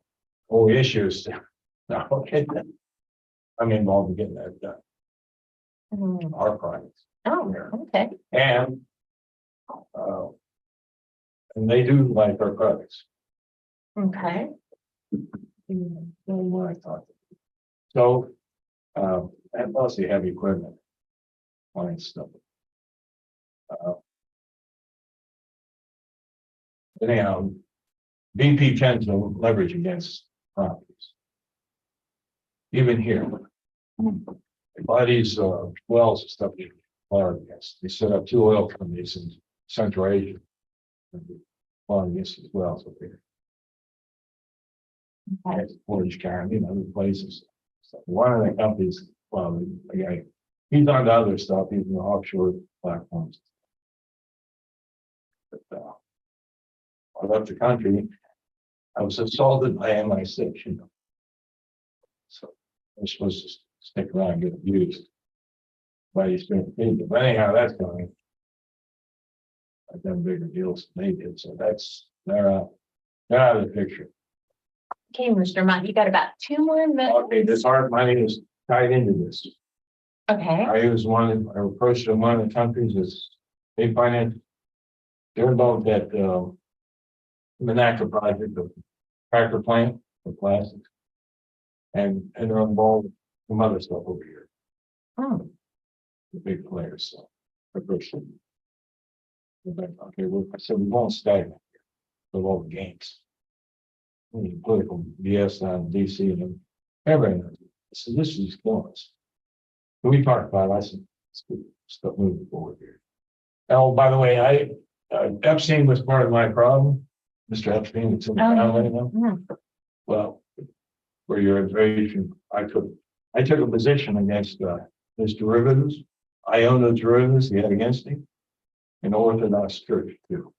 whole issue is now, okay, I'm involved in getting that done. Our projects.
Oh, okay.
And they do like our products.
Okay.
What I thought. So, and plus they have equipment. Fine stuff. Anyhow, BP tends to leverage against properties. Even here. A lot of these wells and stuff they fire against. They set up 2 oil companies in Central Asia. Fire against as well. So they Orange County and other places. So one of the companies, well, the guy, he's on to other stuff, he's in the offshore platforms. But I left the country. I was assaulted by MI6, So I'm supposed to stick around and get abused by these people. But anyhow, that's going. I've done bigger deals than they did, so they're out of the picture.
Okay, Mr. Mott, you got about 2 more minutes.
Okay, this hard money is tied into this.
Okay.
I approached one of the countries that's they finance. They're involved at Monaco project, the cracker plant for plastics. And they're involved with some other stuff over here.
Oh,
The big players, so I approached them. Okay, well, I said, we won't stagnate here with all the games. Political BS on DC and everything. I said, this is killing us. So we talked about it. I said, let's get stuff moving forward here. Oh, by the way, Epstein was part of my problem. Mr. Epstein, it's in the family now. Well, for your information, I took a position against his derivatives. I own those derivatives he had against him. In the Orthodox Church too.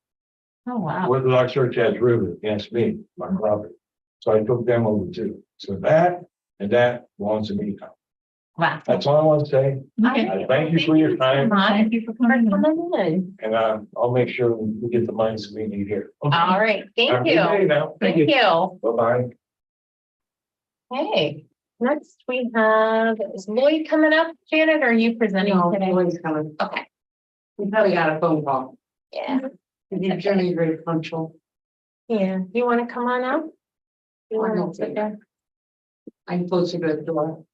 oh, wow.
Orthodox Church had derivatives against me, my property. So I took them over too. So that and that belongs to me now.
Wow.
That's all I want to say. I thank you for your time.
Thank you for coming in.
And I'll make sure we get the monies we need here.
All right,
Have
thank
a good day
you.
now.
Thank you.
Bye-bye.
Hey, next we have, is Lloyd coming up, Janet, or are you presenting today?
Coming.
Okay,
We probably got a phone call.
yeah,
The attorney very punctual.
yeah. You want to come on up? You want to sit there?
I'm closer to the door.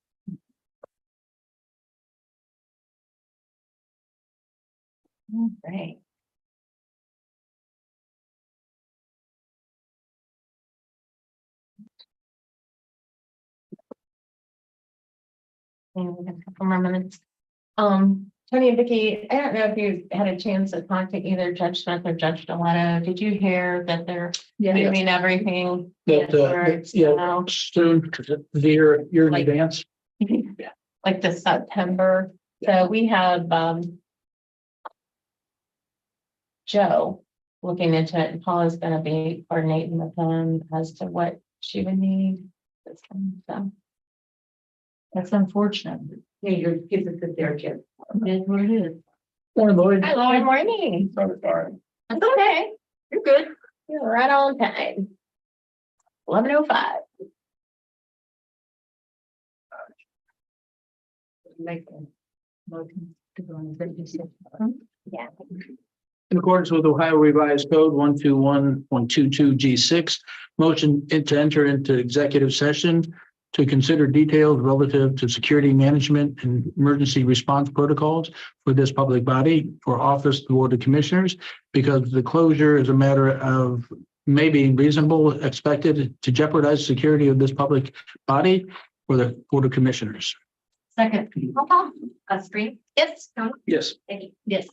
Great. And we have a couple more minutes. Tony and Vicky, I don't know if you had a chance to talk to either Judge Smith or Judge Deletto. Did you hear that they're moving everything?
That,
forward,
yeah,
so,
soon, the year in
Like-
advance.
like the September. So we have, Joe looking into it, and Paula's gonna be coordinating with them as to what she would need. So. That's unfortunate.
Yeah, your kids are good there, Jim. That's what it is.
Morning, Lloyd.
Hello, good morning.
Sorry.
That's okay. You're good. You're right on time. 11:05.
make a motion to go on executive session.
Yeah.
In accordance with Ohio Revised Code 121.22 G6, motion to enter into executive session to consider details relative to security management and emergency response protocols for this public body for office of the Board of Commissioners, because the closure is a matter of maybe reasonable, expected to jeopardize security of this public body for the Board of Commissioners.
Second.
Roll call. Screen. Yes. Tony.
Yes.
Vicky.
Yes.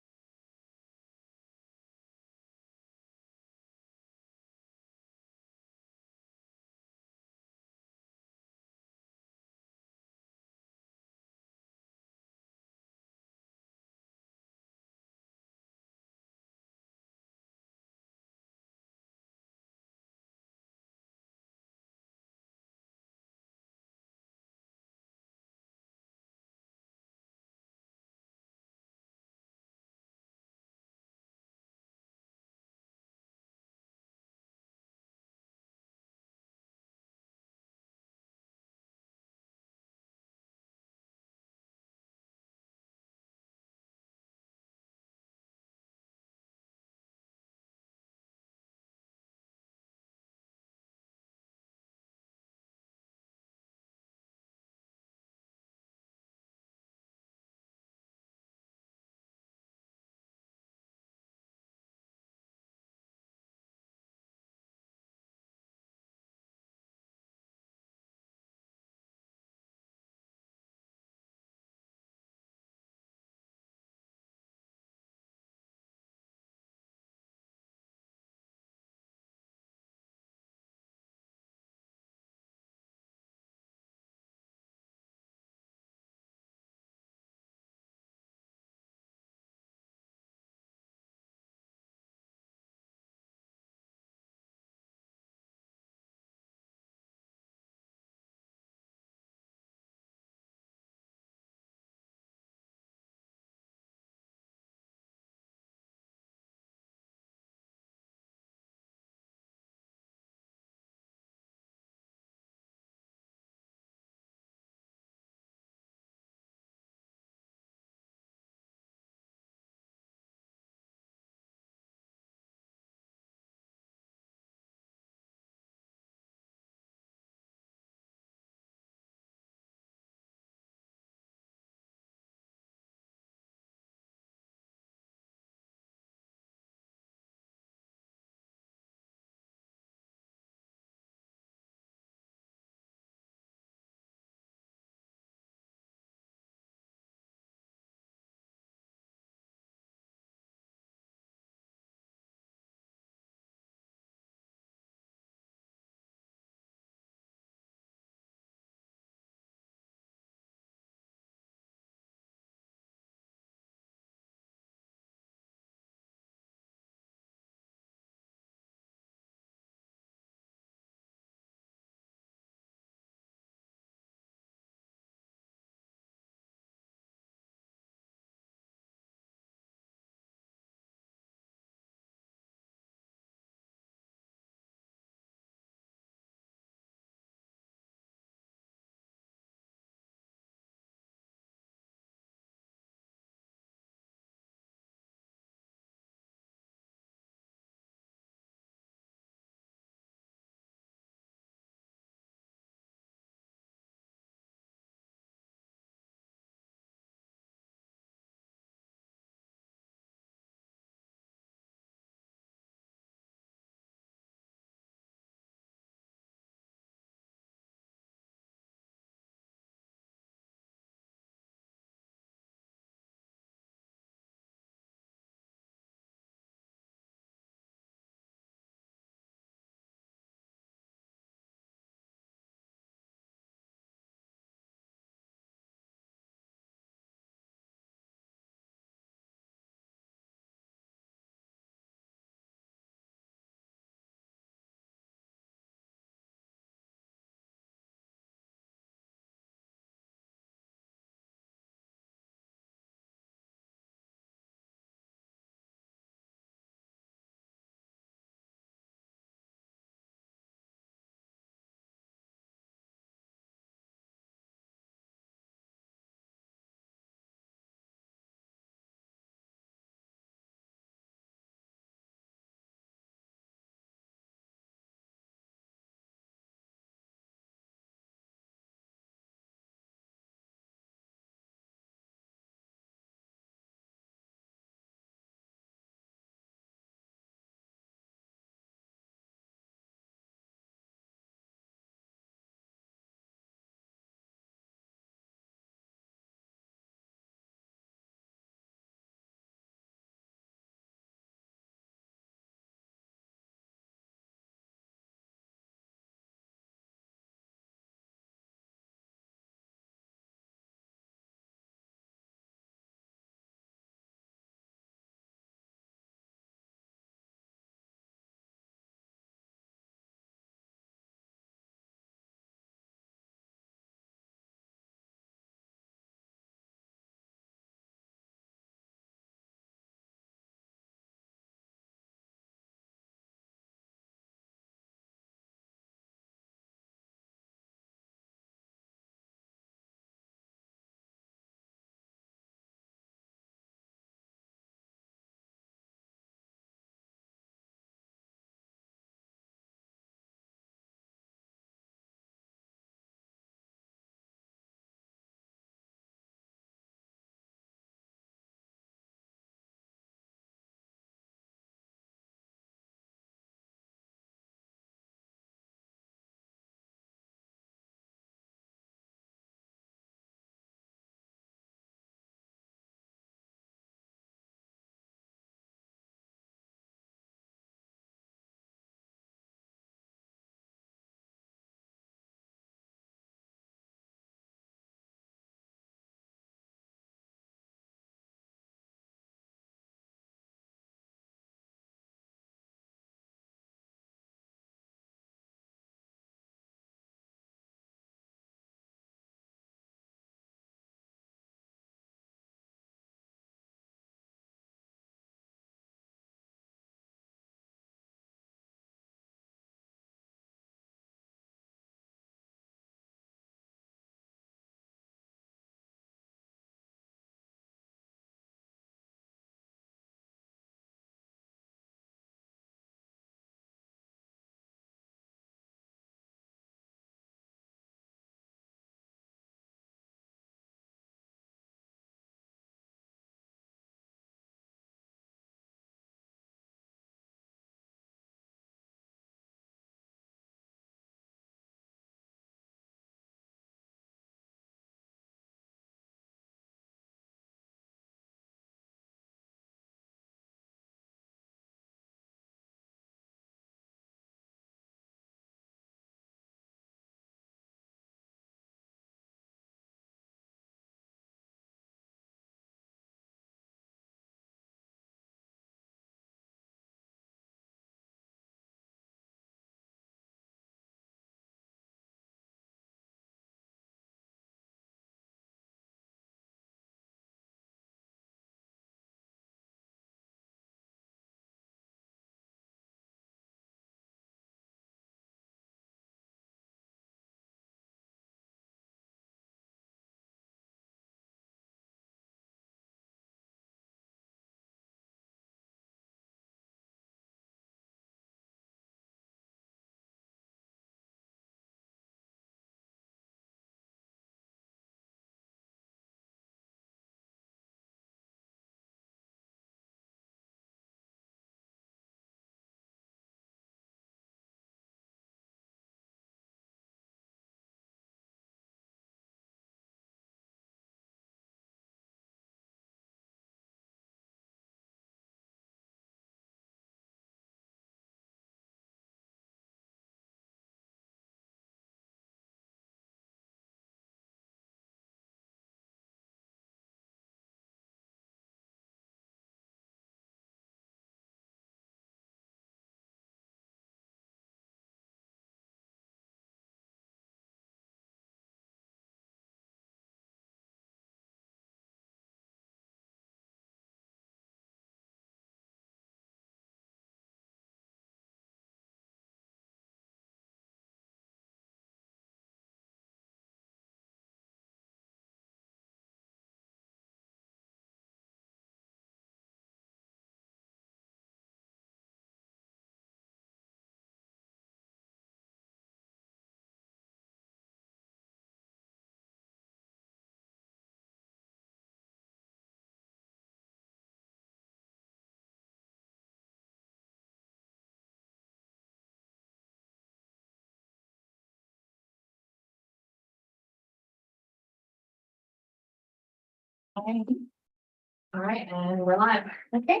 All right, and we're live.
Okay,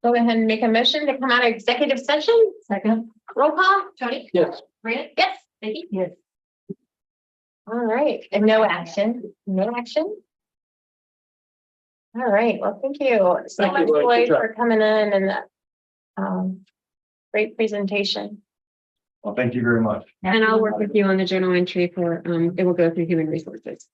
go ahead and make a motion to come out of executive session.
Second.
Roll call.
Tony,
Yes.
Rita,
Yes.
Vicky.
Yes.
All right, and no action, no action. All right, well, thank you so
Thank you,
much,
Lloyd. Good
Lloyd,
job.
for coming in and great presentation.
Well, thank you very much.
And I'll work with you on the journal entry for, it will go through human resources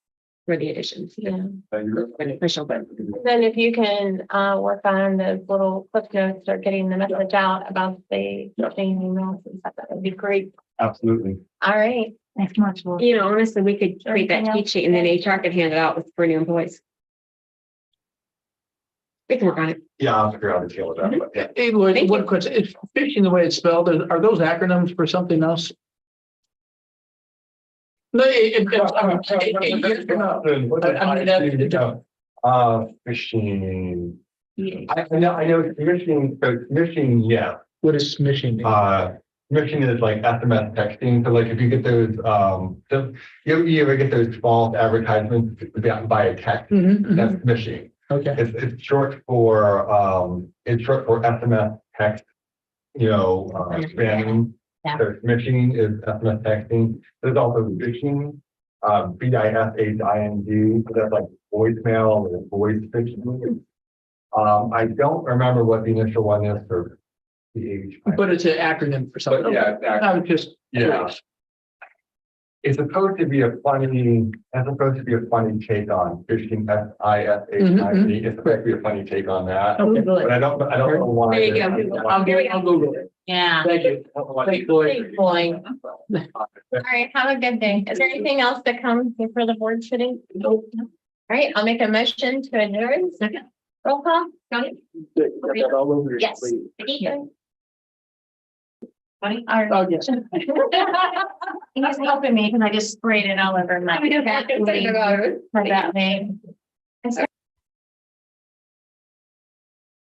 for the additions.
Yeah.
Thank you.
Beneficial, but
Then if you can work on the little clip notes or getting the message out about the thing emails and stuff, that would be great.
Absolutely.
All right.
Thanks much, Lord.
you know, honestly, we could create that
Anything
cheat
else?
sheet and then HR could hand it out for new employees. We can work on it.
Yeah, I'll figure out the deal with that, but yeah.
Hey, Lloyd,
Thank
one
you.
question, is phishing the way it's spelled, are those acronyms for something else? No,
Fishing. I know, fishing, so fishing, yeah.
What is smishing? mean?
Smishing is like SMS texting, so like if you get those, you ever get those false advertisements by a text,
Mhm, mhm.
that's smishing.
Okay,
It's short for SMS text, spamming.
Yeah.
So smishing is SMS texting. There's also phishing, BISHING, so that's like voicemail or voice phishing. I don't remember what the initial one is for PH.
but it's an acronym for something.
But yeah,
Okay. I was just.
Yeah. It's supposed to be a funny take on phishing, FISHING. It's supposed to be a funny take on that,
Okay.
but I don't know why.
There you go.
I'll Google it.
Yeah.
Thank you. Thank you, Lloyd.
Thanks, Lloyd. All right, have a good day. Is there anything else that comes before the board sitting? All right, I'll make a motion to adjourn. Second. Roll call. Tony? Yes. Vicky?
Funny.
All right.
Oh, yes.
He's helping me because I just sprayed it all over my.
I was thinking about it.
For that name.